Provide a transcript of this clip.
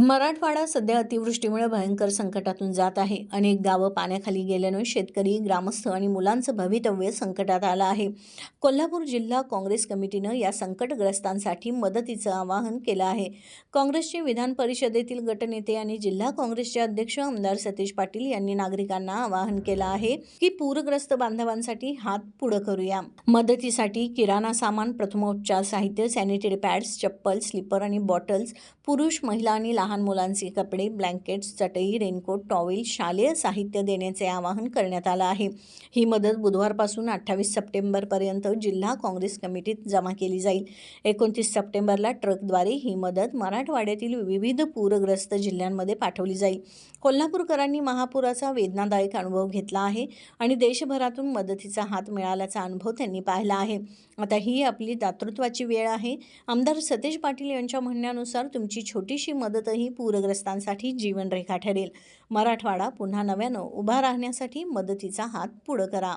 मराठवाडा सध्या अतिवृष्टीमुळे भयंकर संकटातून जात आहे. अनेक गावं पाण्याखाली गेल्यानं शेतकरी, ग्रामस्थ आणि मुलांचं भवितव्य संकटात आलं आहे. कोल्हापूर जिल्हा काँग्रेस कमिटीनं या संकटग्रस्तांसाठी मदतीचं आवाहन केलं आहे. काँग्रेसचे विधान परिषदेतील गटनेते आणि जिल्हा काँग्रेसचे अध्यक्ष आमदार सतीश पाटील यांनी नागरिकांना आवाहन केलं आहे की पूरग्रस्त बांधवांसाठी हात पुढं करूया. मदतीसाठी किराणा सामान, प्रथमोपचार साहित्य, सॅनिटरी पॅड्स, चप्पल, स्लीपर आणि बॉटल्स, पुरुष, महिला आणि लहान मुलांचे कपडे, ब्लँकेट्स, चटई, रेनकोट, टॉवेल, शालेय साहित्य देण्याचे आवाहन करण्यात आलं आहे. ही मदत बुधवारपासून 28 सप्टेंबरपर्यंत जिल्हा काँग्रेस कमिटीत जमा केली जाईल. 29 सप्टेंबरला ट्रकद्वारे ही मदत मराठवाड्यातील विविध पूरग्रस्त जिल्ह्यांमध्ये पाठवली जाईल. कोल्हापूरकरांनी महापुराचा वेदनादायक अनुभव घेतला आहे आणि देशभरातून मदतीचा हात मिळाल्याचा अनुभव त्यांनी पाहिला आहे. आता ही आपली दातृत्वाची वेळ आहे. आमदार सतीश पाटील यांच्या म्हणण्यानुसार तुमची छोटीशी मदतही पूरग्रस्तांसाठी जीवनरेखा ठरेल. मराठवाडा पुन्हा नव्यानं उभा राहण्यासाठी मदतीचा हात पुढं करा.